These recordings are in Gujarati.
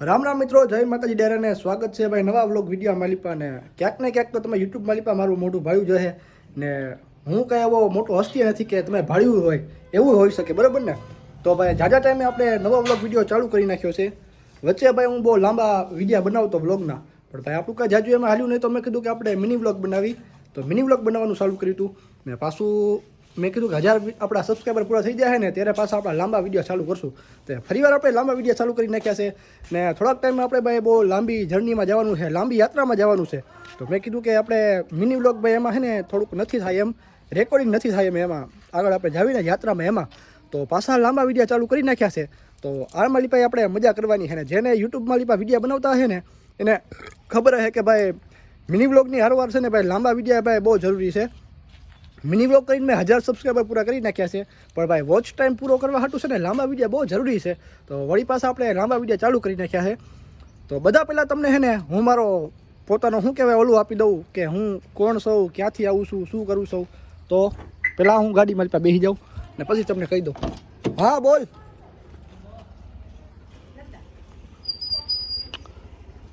રામ રામ મિત્રો, જય માતાજી ડેરાને સ્વાગત છે ભાઈ નવા વ્લોગ વિડીયો માલિપા ને ક્યાંક ને ક્યાંક તો તમે યુટ્યુબ માલિપા મારું મોટું ભાડ્યું જોઈએ ને હું કઈ એવો મોટો હસ્તી નથી કે તમે ભાડ્યું હોય એવું હોઈ શકે, બરાબર ને? તો ભાઈ જાજા ટાઈમે આપણે નવા વ્લોગ વિડીયો ચાલુ કરી નાખ્યો છે. વચ્ચે ભાઈ હું બહુ લાંબા વિડીયો બનાવતો વ્લોગના, પણ ભાઈ આપણું કાંઈ જાજુ એમાં હાલ્યું નહીં, તો મેં કીધું કે આપણે મિની વ્લોગ બનાવી, તો મિની વ્લોગ બનાવવાનું ચાલુ કર્યું હતું ને પાછું મેં કીધું કે 1000 આપણા સબસ્ક્રાઈબર પૂરા થઈ જાય ને ત્યારે પાછા આપણા લાંબા વિડીયો ચાલુ કરશું. તો ફરીવાર આપણે લાંબા વિડીયો ચાલુ કરી નાખ્યા છે ને થોડાક ટાઈમમાં આપણે ભાઈ બહુ લાંબી જર્નીમાં જવાનું છે, લાંબી યાત્રામાં જવાનું છે. તો મેં કીધું કે આપણે મિની વ્લોગ ભાઈ એમાં છે ને થોડુંક નથી થાય એમ, રેકોર્ડિંગ નથી થાય એમાં આગળ આપણે જાવીને યાત્રામાં એમાં, તો પાછા લાંબા વિડીયો ચાલુ કરી નાખ્યા છે. તો આમાં લીપાઈ આપણે મજા કરવાની છે ને જેને યુટ્યુબમાં લીપા વિડીયો બનાવતા હશે ને એને ખબર છે કે ભાઈ મિની વ્લોગની હારવાર છે ને ભાઈ લાંબા વિડીયો ભાઈ બહુ જરૂરી છે. મિની વ્લોગ કરીને મેં 1000 સબસ્ક્રાઈબર પૂરા કરી નાખ્યા છે, પણ ભાઈ વોચ ટાઈમ પૂરો કરવા હાટું છે ને લાંબા વિડીયો બહુ જરૂરી છે. તો વળી પાછા આપણે લાંબા વિડીયો ચાલુ કરી નાખ્યા છે. તો બધા પહેલાં તમને છે ને હું મારો પોતાનો શું કહેવાય ઓલું આપી દઉં કે હું કોણ છું, ક્યાંથી આવું છું, શું કરું છું. તો પહેલાં હું ગાડીમાં લીપા બેસી જાઉં ને પછી તમને કહી દઉં. હા બોલ.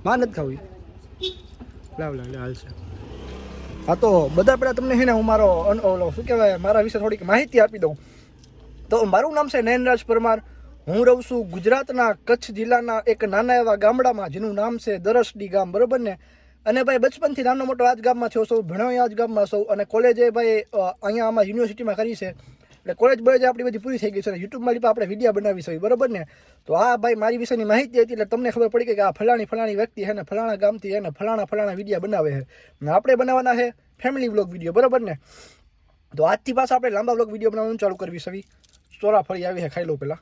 માં નથી ખાવી, લાવ હાલશે. હા તો બધા પહેલાં તમને છે ને હું મારો શું કહેવાય મારા વિશે થોડીક માહિતી આપી દઉં. તો મારું નામ છે નયનરાજ પરમાર. હું રહું છું ગુજરાતના કચ્છ જિલ્લાના એક નાના એવા ગામડામાં જેનું નામ છે દરસડી ગામ, બરાબર ને? અને ભાઈ બચપનથી નાનો મોટો આ જ ગામમાં થયો છું, ભણ્યો આ જ ગામમાં છું અને કોલેજે ભાઈ અહીંયા આમાં યુનિવર્સિટીમાં કરી છે. એટલે કોલેજ બોલેજ આપણી બધી પૂરી થઈ ગઈ છે, યુટ્યુબમાં લીપા આપણે વિડીયો બનાવી છે, બરાબર ને? તો આ ભાઈ મારી વિશેની માહિતી હતી એટલે તમને ખબર પડી કે આ ફલાણી વ્યક્તિ છે ને ફલાણા ગામથી છે ને ફલાણા વિડીયો બનાવે છે ને આપણે બનાવવાના છે ફેમિલી વ્લોગ વિડીયો, બરાબર ને? તો આજથી પાછા આપણે લાંબા વ્લોગ વિડીયો બનાવવાનું ચાલુ કરવી છે. ચોરાફળી આવી છે, ખાઈ લો પહેલાં.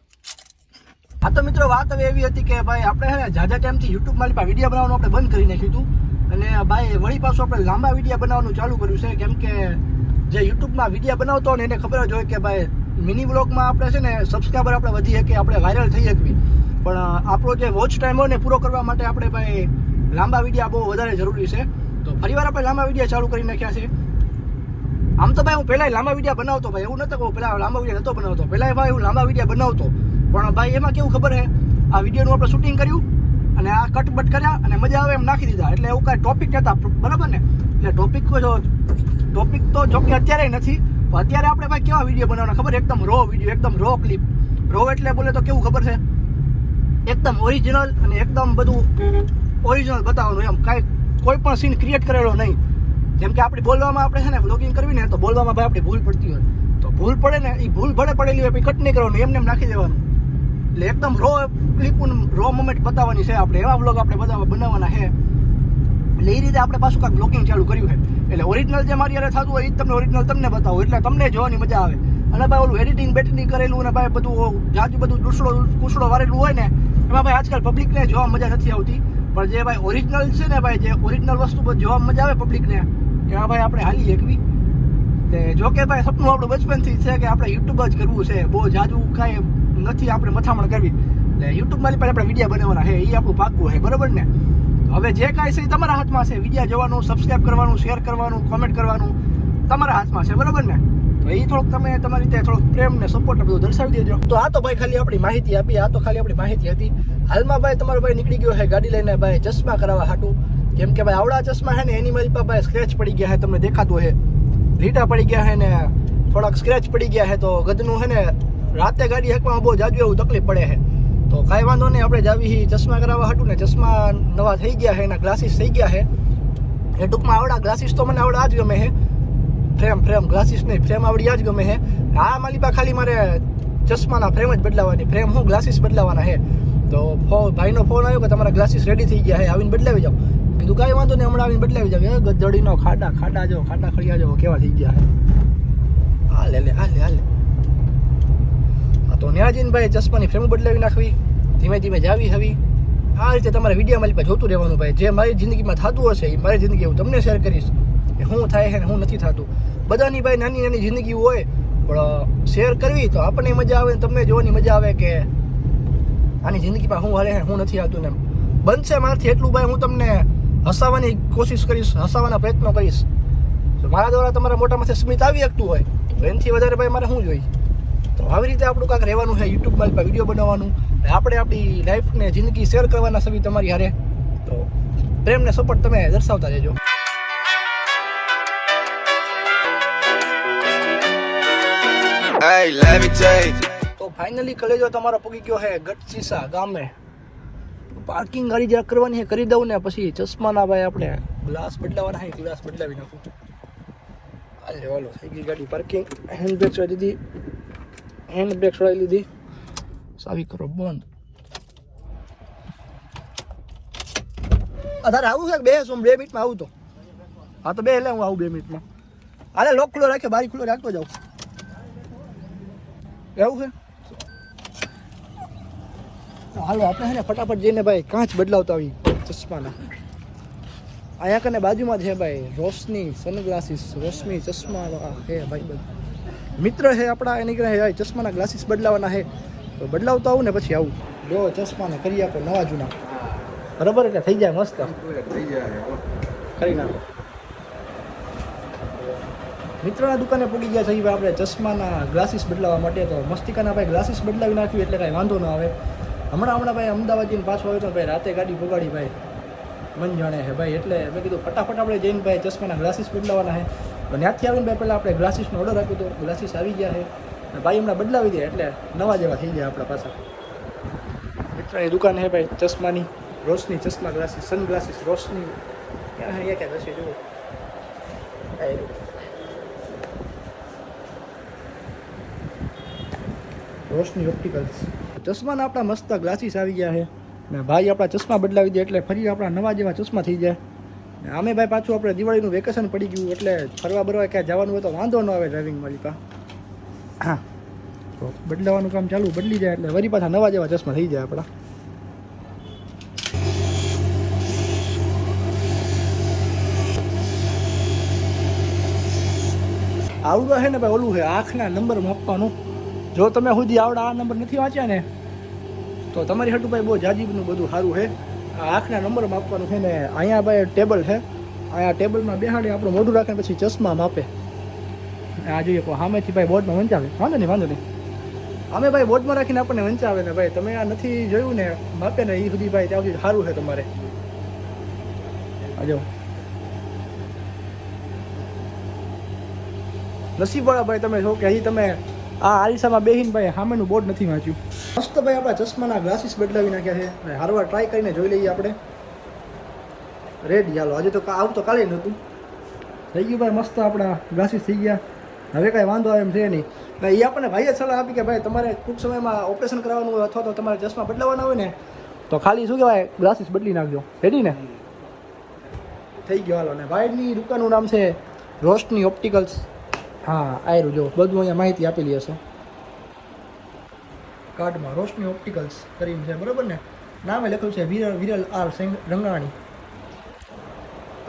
હા તો મિત્રો વાત હવે એવી હતી કે ભાઈ આપણે છે ને જાજા ટાઈમથી યુટ્યુબમાં લીપા વિડીયો બનાવવાનું આપણે બંધ કરી નાખ્યું હતું અને ભાઈ વળી પાછું આપણે લાંબા વિડીયો બનાવવાનું ચાલુ કર્યું છે. કેમ કે જે યુટ્યુબમાં વિડીયો બનાવતો હોય ને એને ખબર જ હોય કે ભાઈ મિની વ્લોગમાં આપણે છે ને સબસ્ક્રાઈબર આપણે વધી શકીએ, આપણે વાયરલ થઈ શકવી, પણ આપણો જે વોચ ટાઈમ હોય ને પૂરો કરવા માટે આપણે ભાઈ લાંબા વિડીયો બહુ વધારે જરૂરી છે. તો ફરીવાર આપણે લાંબા વિડીયો ચાલુ કરી નાખ્યા છે. આમ તો ભાઈ હું પહેલાં લાંબા વિડીયો બનાવતો, ભાઈ એવું નહોતું કે હું પહેલાં લાંબા વિડીયો નહોતો બનાવતો, પહેલાં ભાઈ હું લાંબા વિડીયો બનાવતો, પણ ભાઈ એમાં કેવું ખબર છે, આ વિડીયોનું આપણે શૂટિંગ કર્યું અને આ કટબટ કર્યા અને મજા આવે એમ નાખી દીધા, એટલે એવું કાંઈ ટોપિક નહોતા, બરાબર ને? એટલે ટોપિક તો જોકે અત્યારે નથી, પણ અત્યારે આપણે ભાઈ કેવા વિડીયો બનાવવાના ખબર? એકદમ રો વિડીયો, એકદમ રો ક્લિપ. રો એટલે બોલે તો કેવું ખબર છે, એકદમ ઓરિજિનલ અને એકદમ બધું ઓરિજિનલ બતાવવાનું એમ, કાંઈ કોઈ પણ સીન ક્રિએટ કરેલો નહીં. જેમ કે આપણે બોલવામાં આપણે છે ને વ્લોગિંગ કરવી ને તો બોલવામાં ભાઈ આપણી ભૂલ પડતી હોય, તો ભૂલ પડે ને એ ભૂલ ભલે પડેલી હોય પછી કટ નહીં કરવાનું, એમને એમ નાખી દેવાનું. એટલે એકદમ રો ક્લિપ રો મોમેન્ટ બતાવવાની છે આપણે, એવા વ્લોગ આપણે બનાવવાના છે. એટલે એ રીતે આપણે પાછું કાંઈક વ્લોગિંગ ચાલુ કર્યું છે. એટલે ઓરિજિનલ જે મારી યારે થતું હોય એ જ તમને ઓરિજિનલ તમને બતાવો, એટલે તમને જોવાની મજા આવે. અને ભાઈ ઓલું એડિટિંગ કરેલું અને ભાઈ બધું જાજુ બધું કુસડો વારેલું હોય ને એમાં ભાઈ આજકાલ પબ્લિકને જોવા મજા નથી આવતી. પણ જે ભાઈ ઓરિજિનલ છે ને ભાઈ, જે ઓરિજિનલ વસ્તુ જોવા મજા આવે પબ્લિકને, એમાં ભાઈ આપણે હાલી એકવી. જો કે ભાઈ સપનું આપણું બચપનથી છે કે આપણે યુટ્યુબ જ કરવું છે, બહુ જાજુ કાંઈ નથી આપણે મથામણ કરવી. એટલે યુટ્યુબમાં પણ આપણે વિડીયો બનાવવાના છે, એ આપણું પાકું છે, બરાબર ને? હવે જે કાંઈ છે એ તમારા હાથમાં છે, વિડીયો જોવાનું, સબસ્ક્રાઈબ કરવાનું, શેર કરવાનું, કોમેન્ટ કરવાનું તમારા હાથમાં છે, બરાબર ને? તો એ થોડુંક તમે તમારી રીતે થોડોક પ્રેમ ને સપોર્ટ બધું દર્શાવી દેજો. તો આ તો ભાઈ ખાલી આપણી માહિતી આપી, આ તો ખાલી આપણી માહિતી હતી. હાલમાં ભાઈ તમારો ભાઈ નીકળી ગયો છે ગાડી લઈને ભાઈ ચશ્મા કરાવવા હાટું. કેમ કે ભાઈ આવડા ચશ્મા છે ને એની મારી પાસે ભાઈ સ્ક્રેચ પડી ગયા છે, તમને દેખાતું છે, લીટા પડી ગયા છે ને થોડાક સ્ક્રેચ પડી ગયા છે. તો ગદનું છે ને રાતે ગાડી હાંકવામાં બહુ જાજુ એવું તકલીફ પડે છે. તો કાંઈ વાંધો નહીં, આપણે જાવી ચશ્મા કરાવવા હાટું ને ચશ્મા નવા થઈ ગયા છે, એના ગ્લાસીસ થઈ ગયા છે. એ ટૂંકમાં આવડા ગ્લાસીસ તો મને આવડા જ ગમે છે, ફ્રેમ ગ્લાસીસ નહીં, ફ્રેમ આવડી આ જ ગમે છે. આ મારી પાસે ખાલી મારે ચશ્માના ફ્રેમ જ બદલાવાની, ફ્રેમ હું ગ્લાસીસ બદલાવાના છે. તો ભાઈનો ફોન આવ્યો કે તમારા ગ્લાસીસ રેડી થઈ ગયા છે, આવીને બદલાવી જાઓ. કીધું કાંઈ વાંધો નહીં, હમણાં આવીને બદલાવી જાવ. ગધડીનો ખાડા જો ખાડા ખડિયા જો કેવા થઈ ગયા છે. હાલે તો ત્યાં જઈને ભાઈ ચશ્માની ફ્રેમ બદલાવી નાખવી, ધીમે ધીમે જાવી હવી. આ રીતે તમારે વિડીયોમાં લીપા જોતું રહેવાનું ભાઈ. જે મારી જિંદગીમાં થતું હશે એ મારી જિંદગી હું તમને શેર કરીશ કે શું થાય છે ને શું નથી થતું. બધાની ભાઈ નાની જિંદગી હોય, પણ શેર કરવી તો આપણને મજા આવે, તમને જોવાની મજા આવે કે આની જિંદગીમાં શું હાલે છે શું નથી આવતું. ને બનશે મારાથી એટલું ભાઈ હું તમને હસાવવાની કોશિશ કરીશ, હસાવવાના પ્રયત્નો કરીશ. તો મારા દ્વારા તમારા મોટામાંથી સ્મિત આવી શકતું હોય તો એનાથી વધારે ભાઈ મારે શું જોઈએ. તો આવી રીતે આપણું કાંઈક રહેવાનું છે યુટ્યુબમાં વિડીયો બનાવવાનું, આપણે આપણી લાઈફને જિંદગી શેર કરવાના સભી તમારી હારે. તો પ્રેમને સપોર્ટ તમે દર્શાવતા રહેજો. તો ફાઇનલી કલેજો તમારો પગી ગયો છે ગઢસીસા ગામે. પાર્કિંગ ગાડી જરાક કરવાની છે, કરી દઉં ને પછી ચશ્માના ભાઈ આપણે ગ્લાસ બદલાવાના છે, ગ્લાસ બદલાવી નાખું. હાલે વાલો થઈ ગઈ ગાડી પાર્કિંગ. હેન્ડ બ્રેક છોડી દીધી, હેન્ડ બ્રેક છોડાવી લીધી, સાવી કરો બંધ. તારે આવું છે 2 મિનિટમાં આવું તો? હા તો 2 એટલે હું આવું 2 મિનિટમાં. હાલે લોક ખુલ્લો રાખ્યો, બારી ખુલ્લો રાખતો જાઉં. એવું છે? હાલો આપણે છે ને ફટાફટ જઈને ભાઈ કાંચ બદલાવતા આવી ચશ્માના. અહીંયા કને બાજુમાં છે ભાઈ રોશની સનગ્લાસીસ, રોશની ચશ્મા હે ભાઈ બધું મિત્ર છે આપણા, એની કરે ચશ્માના ગ્લાસીસ બદલાવાના છે. તો બદલાવતા આવું ને પછી આવું જો ચશ્માને કરી આપો નવા જૂના, બરાબર? એટલે થઈ જાય મસ્ત, કરી નાખો. મિત્રના દુકાને પૂગી ગયા છે આપણે ચશ્માના ગ્લાસીસ બદલાવવા માટે. તો મસ્તિકાના ભાઈ ગ્લાસીસ બદલાવી નાખ્યું એટલે કાંઈ વાંધો ન આવે. હમણાં ભાઈ અમદાવાદ જઈને પાછો આવ્યો તો ભાઈ રાતે ગાડી પગાડી ભાઈ મન જાણે છે ભાઈ. એટલે મેં કીધું ફટાફટ આપણે જઈને ભાઈ ચશ્માના ગ્લાસીસ બદલાવાના છે. તો ત્યાંથી આવીને ભાઈ પહેલાં આપણે ગ્લાસીસનો ઓર્ડર આપ્યો તો ગ્લાસીસ આવી ગયા છે. ભાઈ હમણાં બદલાવી દે એટલે નવા જેવા થઈ જાય આપણા પાછા. મિત્રની દુકાન છે ભાઈ ચશ્માની, રોશની ચશ્મા ગ્લાસીસ, સન ગ્લાસીસ રોશની. ક્યાં હશે જુઓ, રોશની ઓપ્ટિકલ્સ. ચશ્માના આપણા મસ્ત ગ્લાસીસ આવી ગયા છે ને ભાઈ આપણા ચશ્મા બદલાવી દે એટલે ફરી આપણા નવા જેવા ચશ્મા થઈ જાય. ને આમે ભાઈ પાછું આપણે દિવાળીનું વેકેશન પડી ગયું એટલે ફરવા બરવા ક્યાં જવાનું હોય તો વાંધો ન આવે ડ્રાઇવિંગ મારી પા. હા તો બદલાવાનું કામ ચાલુ, બદલી જાય એટલે વરી પાછા નવા જેવા ચશ્મા થઈ જાય આપણા. આવડું છે ને ભાઈ ઓલું છે આંખના નંબર માપવાનું. જો તમે સુધી આવડા આ નંબર નથી વાંચ્યા ને તો તમારી હાટું ભાઈ બહુ જાજીબનું બધું સારું છે. આ આંખના નંબર માપવાનું છે ને અહીંયા ભાઈ ટેબલ છે, અહીંયા ટેબલમાં બેહાડી આપણું મોઢું રાખીને પછી ચશ્મા માપે. આ જોઈએ સામેથી ભાઈ બોર્ડમાં વંચાવે, વાંધો નહીં. અમે ભાઈ બોર્ડમાં રાખીને આપણને વંચાવે ને ભાઈ તમે આ નથી જોયું ને માપે ને એ સુધી ભાઈ ત્યાં સુધી સારું છે તમારે. આજો નસીબવાળા ભાઈ તમે છો કે હજી તમે આ આરીસામાં બેહીને ભાઈ સામેનું બોર્ડ નથી વાંચ્યું. મસ્ત ભાઈ આપણા ચશ્માના ગ્લાસીસ બદલાવી નાખ્યા છે અને હારવાર ટ્રાય કરીને જોઈ લઈએ આપણે. રેડી ચાલો, આજે તો આવું તો કાલે નહોતું. થઈ ગયું ભાઈ મસ્ત આપણા ગ્લાસીસ થઈ ગયા. હવે કાંઈ વાંધો આવે એમ છે નહીં. એ આપણને ભાઈએ સલાહ આપી કે ભાઈ તમારે ટૂંક સમયમાં ઓપરેશન કરવાનું હોય અથવા તો તમારે ચશ્મા બદલાવાના હોય ને તો ખાલી શું કહેવાય ગ્લાસીસ બદલી નાખજો. રેડી ને? થઈ ગયો હાલો. ને ભાઈની દુકાનનું નામ છે રોશની ઓપ્ટિકલ્સ. હા આયરું જો બધું અહીંયા માહિતી આપેલી હશે કાર્ડમાં. રોશની ઓપ્ટિકલ્સ કરીને છે, બરાબર ને? નામે લખ્યું છે વિરલ આર રંગાણી.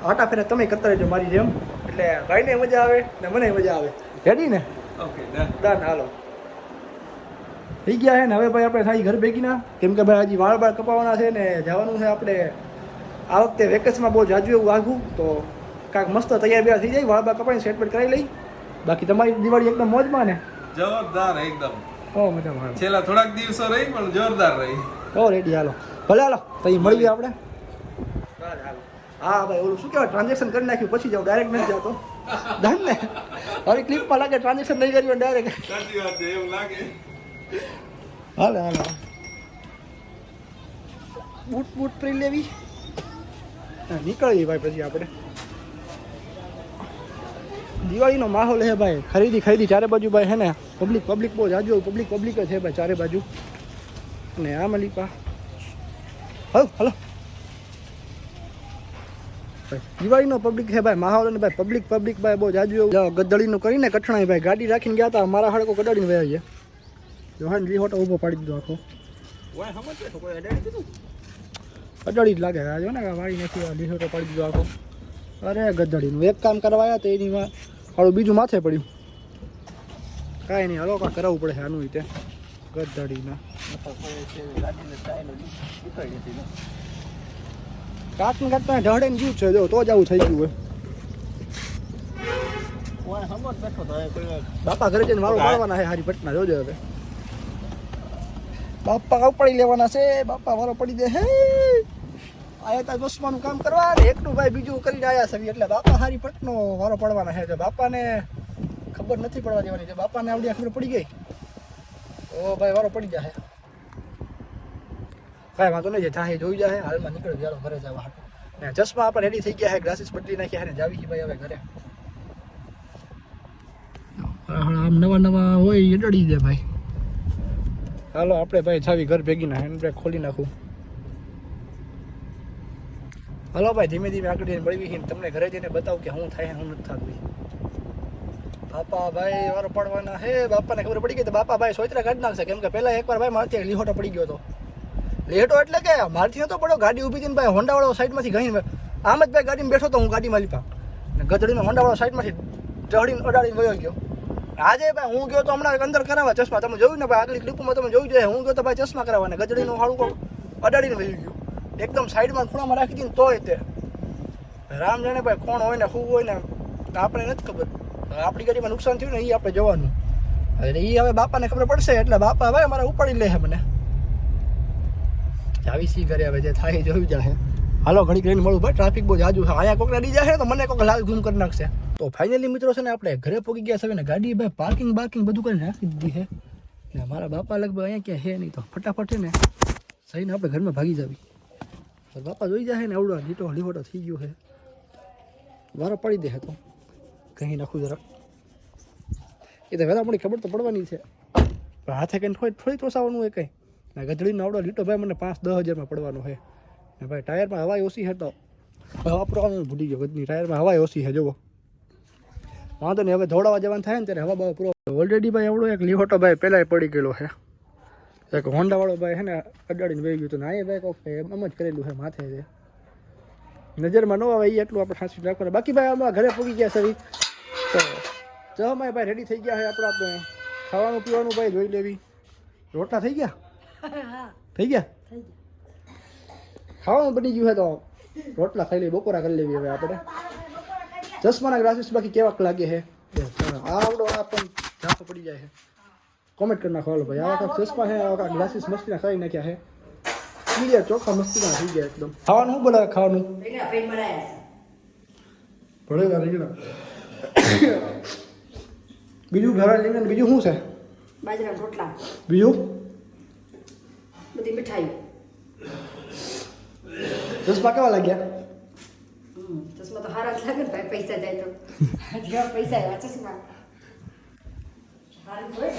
આટા ફેરે તમે કરતા રહેજો મારી જેમ, એટલે ભાઈને મજા આવે ને મને મજા આવે. રેડી ને? Okay done. હાલો થઈ ગયા છે ને હવે ભાઈ આપણે થાય ઘર ભેગીના, કેમ કે ભાઈ હજી વાળ કપાવવાના છે ને જવાનું છે આપણે. આ વખતે વેકેશનમાં બહુ જાજુ એવું આઘું તો કાંઈક મસ્ત તૈયાર થઈ જાય, વાળ કપાઈને સેટમેન્ટ કરાવી લઈ. બાકી તમારી દિવાળી એકદમ મોજમાં ને? જોરદાર એકદમ. ઓ મજા છેલ્લા થોડાક દિવસો રહી પણ જોરદાર રહી. ઓ રેડી હાલો ભલે હાલો તઈ મળીએ આપણે. હા ભાઈ ઓલું શું કહેવાય ટ્રાન્ઝેક્શન કરી નાખ્યું પછી જાવ, ડાયરેક્ટ નથી જતો. ડન ને? હવે ક્લિપમાં લાગે ટ્રાન્ઝેક્શન નહીં કર્યું ડાયરેક્ટ. સાચી વાત છે, એવું લાગે. હાલો બૂટ પહેરી લેવી, નીકળીએ ભાઈ પછી આપણે. દિવાળીનો માહોલ છે ભાઈ, ખરીદી ચારે બાજુ ભાઈ છે ને પબ્લિક બહુ જાજુ પબ્લિક જ છે ભાઈ ચારે બાજુ. અને આ મલિકા હલો દિવાળીનો પબ્લિક છે ભાઈ માહોલ. અને ભાઈ પબ્લિક ભાઈ બહુ જાજુ એવું ગદડીનું કરીને કઠણાઈ ભાઈ ગાડી રાખીને ગયા હતા, મારા હડકો ગડાડીને વયા છે. જોહાન રીહોટો ઊભો પાડી દીધો આખો. અડાડી જ લાગે જો ને વાળી નથી, રીહોટો પાડી દીધો આખો. અરે ગદડીનું એક કામ કરવા આવ્યા તો એની હાડું બીજું માથે પડ્યું. કાંઈ નહીં હલો કાં કરાવવું પડે આનું રીતે ગદડીના. કાચને કાચમાં ઢળે ને ગયું છે જો તો જ આવું થઈ ગયું હોય. ઓય હમો જ બેઠો તો એ કોઈ બાપા ઘરે જઈને વાળો પાડવાના છે હારી પટના જોજો હવે બાપા ઉપાડી લેવાના છે બાપા વાળો પડી દે હે આયા તા દોસ્તમાનું કામ કરવા ને એકનું ભાઈ બીજું કરીને આયા છે એટલે બાપા હારી પટનો વાળો પડવાના છે જો બાપાને ખબર નથી પડવા દેવાની છે બાપાને આવડી ખબર પડી ગઈ ઓ ભાઈ વાળો પડી જાય કાંઈ વાંધો નહીં થાય જોઈ જાય હાલમાં નીકળી જાડો ઘરે જવા ને ચશ્મા આપણે રેડી થઈ ગયા છે ગ્લાસીસ બદલી નાખ્યા ને જાવી ભાઈ હવે ઘરે આમ નવા નવા હોય એ ડળી દે ભાઈ હાલો આપણે ભાઈ ચાવી ઘર ભેગી ના હેન્ડ બ્રેક ખોલી નાખું હાલો ભાઈ ધીમે ધીમે આગળ જઈને બળવી તમને ઘરે જઈને બતાવું કે શું થાય શું નથી થતું બાપા ભાઈ વારો પડવાના હે બાપાને ખબર પડી ગઈ તો બાપા ભાઈ સોયત્રા કાઢી નાખશે કેમ કે પહેલા એકવાર ભાઈ મારથી લીહોટો પડી ગયો હતો લેટો એટલે કે મારથી નતો પડ્યો ગાડી ઊભી હતી ને ભાઈ હોન્ડાવાળો સાઈડમાંથી ગઈને આમ જ ભાઈ ગાડીમાં બેઠો તો હું ગાડીમાં લીપા ને ગધડીનો હોન્ડાવાળો સાઈડમાંથી ચડીને અડાડીને વયો ગયો આજે ભાઈ હું ગયો તો હમણાં અંદર કરાવવા ચશ્મા તમે જોયું ને ભાઈ આગળ ક્લિપમાં તમે જોયું જોઈએ હું ગયો તો ભાઈ ચશ્મા કરાવવા ને ગધડીનું હાડું કોક અડાડીને વયું ગયું એકદમ સાઈડમાં ખૂણામાં રાખી દીધી તોય તે રામ જાણે ભાઈ કોણ હોય ને શું હોય ને આપણે નથી ખબર આપણી ગાડીમાં નુકસાન થયું ને એ આપણે જોવાનું એટલે એ હવે બાપાને ખબર પડશે એટલે બાપા ભાઈ અમારે ઉપાડી લે મને આવી સી કરે હવે જે થાય જોયું જાય હાલો ઘડી કરીને મળું ભાઈ ટ્રાફિક બહુ જાજુ છે અહીંયા કોક નડી જાય તો મને કોક લાલ ઘૂમ કરી નાખશે તો ફાઇનલી મિત્રો છે ને આપણે ઘરે પહોંચી ગયા છે ને ગાડી ભાઈ પાર્કિંગ બધું કરીને રાખી દીધી છે ને મારા બાપા લગભગ અહીંયા ક્યાં છે નહીં તો ફટાફટ છે ને સહીને આપણે ઘરમાં ભાગી જાવી બાપા જોઈ જાય ને એવડો લીહોટો થઈ ગયો છે વારો પડી દે તો કહી નાખું જરા એ તો વહેલા મને ખબર તો પડવાની છે પણ હાથે કંઈ થોડી તોસાવાનું હોય કંઈ ને ગધડીનો આવડો લીટો ભાઈ મને 5-10 હજારમાં પડવાનો છે ને ભાઈ ટાયરમાં હવા ઓછી છે તો વાપરવાનું ભૂલી ગયો ગધની ટાયરમાં હવા ઓછી છે જુઓ વાંધો નહીં હવે દોડાવા જવાનું થાય ને ત્યારે હવા બવા પૂરો ઓલરેડી ભાઈ એવડો એક લીહોટો ભાઈ પહેલાં પડી ગયેલો છે એક હોન્ડાવાળો ભાઈ છે ને અડાડીને વહી ગયું હતું ને આ ભાઈ કોક એમ જ કરેલું છે માથે છે નજરમાં ન આવે એ એટલું આપણે ખાંસી રાખવાનું બાકી ભાઈ આમાં ઘરે પહોંચી ગયા સવી તો ચા ભાઈ રેડી થઈ ગયા છે આપણે ખાવાનું પીવાનું ભાઈ જોઈ લેવી રોટલા થઈ ગયા થઈ ગયા ખાવાનું બની ગયું છે તો રોટલા ખાઈ લઈએ બપોરા કરી લેવી હવે આપણે ચશ્માના ગ્લાસીસ બાકી કેવાક લાગે છે આવડો આ પણ ઝાંખો પડી જાય છે કોમેન્ટ કરી નાખો હાલો ભાઈ આ વખત ચશ્મા છે આ વખત ગ્લાસીસ મસ્તીના ખાઈ નાખ્યા છે ક્લિયર ચોખ્ખા મસ્તીના થઈ ગયા એકદમ ખાવાનું શું બનાવે ખાવાનું ભળેલા રીંગણા બીજું ઘરે રીંગણ બીજું શું છે બાજરાના રોટલા બીજું બધી મીઠાઈ ચશ્મા કેવા લાગ્યા ચશ્મા તો હારા જ લાગે ને ભાઈ પૈસા જાય તો જેવા પૈસા આવ્યા ચશ્મા સારું હોય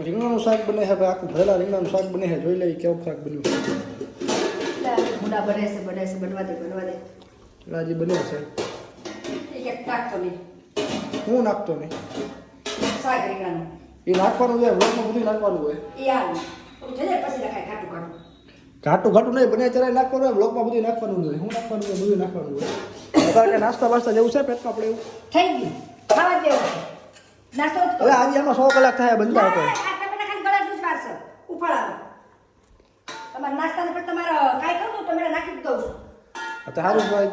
રીંગણાનું શાક બને છે ભાઈ આખું ભરેલા રીંગણાનું શાક બને છે જોઈ લઈએ કેવું શાક બન્યું મુડા બને છે બનવા દે રાજી બને છે એક નાખતો નહીં હું નાખતો નહીં શાક રીંગણાનું એ નાખવાનું હોય વ્લોગમાં બધું નાખવાનું હોય એ આવું થઈ જાય પછી લખાય ખાટું ઘાટું નહીં બને ત્યારે નાખવાનું હોય વ્લોગમાં બધું નાખવાનું હોય હું નાખવાનું હોય બધું નાખવાનું હોય અત્યારે કે નાસ્તા વાસ્તા જેવું છે પેટમાં આપણે એવું થઈ ગયું ખાવા દેવું નાસ્તો હવે આજે આમાં 100 કલાક થાય બંધ હતો ખાલી ગળાનું જ વારસો ઉફાળાનો તમારે નાસ્તાને પણ તમારે કાંઈ કરવું તો મેં નાખી દઉં છું તો સારું ભાઈ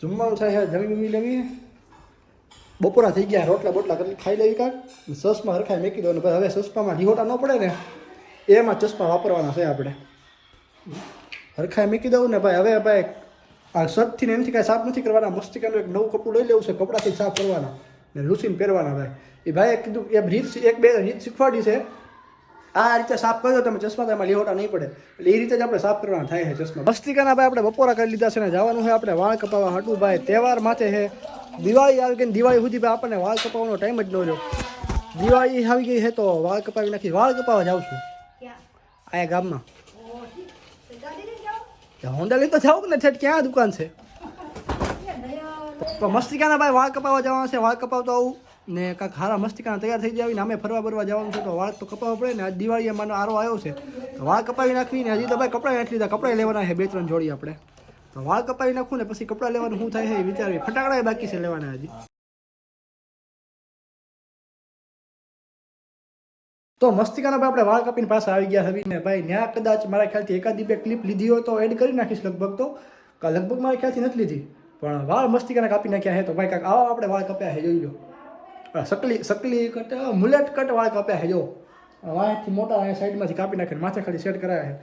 જમવાનું થાય જમી લેવી બપોરા થઈ ગયા રોટલા બોટલા કરી ખાઈ લેવી કાંક સસમાં હરખાઈ મેકી દો ને ભાઈ હવે સસપામાં લીહોટા ન પડે ને એમાં ચશ્મા વાપરવાના છે આપણે હરખાઈ મૂકી દઉં ને ભાઈ હવે ભાઈ આ શર્ટથી ને એનાથી કાંઈ સાફ નથી કરવાના મસ્તિકાનું એક નવું કપડું લઈ લેવું છે કપડાથી સાફ કરવાના ને લૂસીને પહેરવાના ભાઈ એ ભાઈએ કીધું એ એક બે રીત શીખવાડી છે આ રીતે સાફ કરજો તમે ચશ્મા તો એમાં લીહોટા નહીં પડે એટલે એ રીતે જ આપણે સાફ કરવાના થાય છે ચશ્મા મસ્તિકાના ભાઈ આપણે બપોરા કરી લીધા છે ને જવાનું છે આપણે વાળ કપાવવા હાટું ભાઈ તહેવાર માથે છે દિવાળી આવી ગઈ ને દિવાળી સુધી ભાઈ આપણને વાળ કપાવવાનો ટાઈમ જ ન રહ્યો દિવાળી આવી ગઈ છે તો વાળ કપાવી નાખી વાળ કપાવવા જાઉં છું આયા ગામમાં હોન્ડા લઈ તો જાવ ને ઠેઠ ક્યાં દુકાન છે તો મસ્તિકાના ભાઈ વાળ કપાવવા જવાના છે વાળ કપાવતો આવું ને કાંઈક હારા મસ્તિકાના તૈયાર થઈ જાય ને અમે ફરવા બરવા જવાનું છે તો વાળ તો કપાવવા પડે ને આજ દિવાળી માનો આરો આવ્યો છે તો વાળ કપાવી નાખવી ને હજી તો ભાઈ કપડાં નથી લીધા કપડાં લેવાના છે 2-3 જોડી આપણે તો વાળ કપાવી નાખું ને પછી કપડાં લેવાનું શું થાય છે એ વિચારવી ફટાકડા બાકી છે લેવાના હજી તો મસ્તિકાના ભાઈ આપણે વાળ કાપીને પાછા આવી ગયા હવે ને ભાઈ ત્યાં કદાચ મારા ખ્યાલથી એકાદી બે ક્લિપ લીધી હોય તો એડ કરી નાખીશ લગભગ તો લગભગ મારા ખ્યાલથી નથી લીધી પણ વાળ મસ્તીકાને કાપી નાખ્યા છે. તો ભાઈ કાંઈક આવા આપણે વાળ કાપ્યા છે, જોઈ લો. સકલી કટ મુલેટ કટ વાળ કાપ્યા છે, જો વાંથી મોટા અહીંયા સાઈડમાંથી કાપી નાખીને માથે ખાલી સેટ કરાયા છે.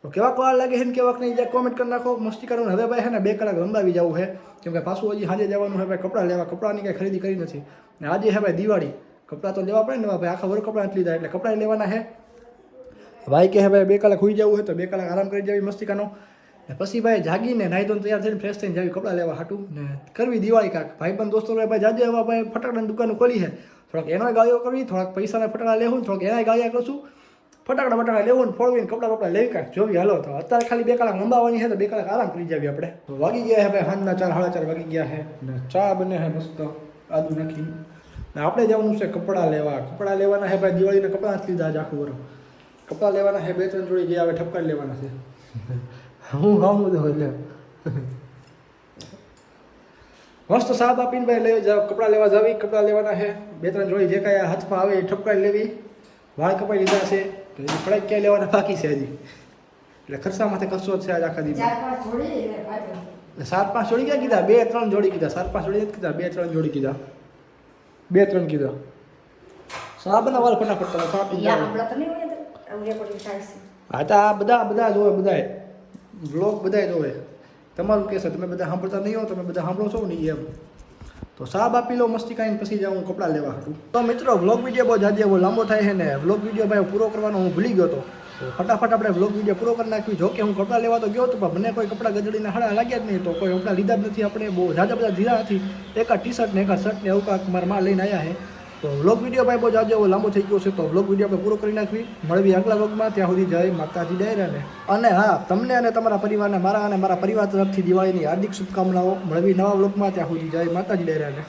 તો કેવાક વાર લાગે છે ને કેવાક નહીં, જ્યાં કોમેન્ટ કરી નાખો. મસ્તી કરવાનું હવે ભાઈ છે ને 2 કલાક લંબાવી જવું છે, કેમ કે પાછું હજી સાંજે જવાનું છે ભાઈ કપડાં લેવા. કપડાની કાંઈ ખરીદી કરી નથી ને આજે છે ભાઈ દિવાળી, કપડાં તો લેવા પડે ને ભાઈ, આખા વર્ષ કપડાં નથી લીધા એટલે કપડાં લેવાના છે. ભાઈ કે ભાઈ 2 કલાક હોઈ જવું હોય તો 2 કલાક આરામ કરી જવી મસ્તીકાનો, ને પછી ભાઈ જાગીને નાહી ધોઈને તૈયાર થઈને ફ્રેશ થઈને જાવી કપડાં લેવા હાટું ને કરવી દિવાળી કાંક. ભાઈ પણ દોસ્તો ભાઈ જાજે હવે ભાઈ ફટાકડાની દુકાન ખોલી છે, થોડાક એનોય ગાળીઓ કરવી, થોડાક પૈસાના ફટાકડા લેવું, થોડાક એનાય ગાળિયા કરશું, ફટાકડા લેવું ને ફોડવીને કપડાં લેવી કાંઈક જોવી. હાલો તો અત્યારે ખાલી 2 કલાક લંબાવવાની છે તો 2 કલાક આરામ કરી જાવી આપણે. તો વાગી ગયા છે ભાઈ સાંજના 4 સાડા 4 વાગી ગયા છે ને ચા બને છે મસ્ત આદુ નાખી ને આપણે જવાનું છે કપડાં લેવા. કપડાં લેવાના છે ભાઈ, દિવાળીના કપડાં જ લીધા આખું વર્ષ. કપડાં લેવાના છે 2-3 જોડી, જે હવે ઠપકા લેવાના છે. હું બધું એટલે મસ્ત સાહેબ આપીને ભાઈ લઈ જાવ, કપડાં લેવા જાવી. કપડાં લેવાના છે 2-3 જોડી, જે કાંઈ હાથમાં આવે એ ઠપકાઈ લેવી. વાળ કપાઈ લીધા છે તો એ ફળાઈ ક્યાં લેવાના બાકી છે હજી, એટલે ખર્ચામાંથી ખર્ચો જ છે આજ આખા દિવસ. 4-5 જોડી ક્યાં કીધા? 2-3 જોડી કીધા. 4-5 જોડી નથી કીધા, 2-3 જોડી કીધા. 2-3 કીધા. સાબના વાળ ફટાફટ કરો, સાપ પી જાવ. હા તો આ બધા જોવે, બધાય બ્લોગ બધાય જોવે. તમારું કહેશે, તમે બધા સાંભળતા નહીં હો, તમે બધા સાંભળો છો નહીં એમ. તો સાબ આપી લો મસ્તી કાંઈ, પછી જાઉં કપડાં લેવા હતું. તો મિત્રો વ્લોગ વિડીયો બહુ જાજે બહુ લાંબો થાય છે ને, વ્લોગ વિડીયો ભાઈ પૂરો કરવાનો હું ભૂલી ગયો હતો. તો ફટાફટ આપણે વ્લોગ વિડીયો પૂરો કરી નાખ્યું. જો કે હું કપડાં લેવા તો ગયો હતો પણ મને કોઈ કપડાં ગજડીને હળા લાગ્યા જ નહીં, તો કોઈ કપડાં લીધા જ નથી આપણે. બહુ જાજા બધા ધીરા નથી, એક ટી-શર્ટ ને એક શર્ટ ને એવું કાંઈક મારા માં લઈને આવ્યા છે. તો વ્લોગ વિડીયો ભાઈ બહુ જાજો એવો લાંબો થઈ ગયો છે, તો વ્લોગ વિડીયો આપણે પૂરો કરી નાખવી. મળવી આગલા વ્લોગમાં, ત્યાં સુધી જય માતાજી ડાયરાને. અને હા, તમને અને તમારા પરિવારને મારા પરિવાર તરફથી દિવાળીની હાર્દિક શુભકામનાઓ. મળવી નવા વ્લોગમાં, ત્યાં સુધી જય માતાજી ડાયરાને.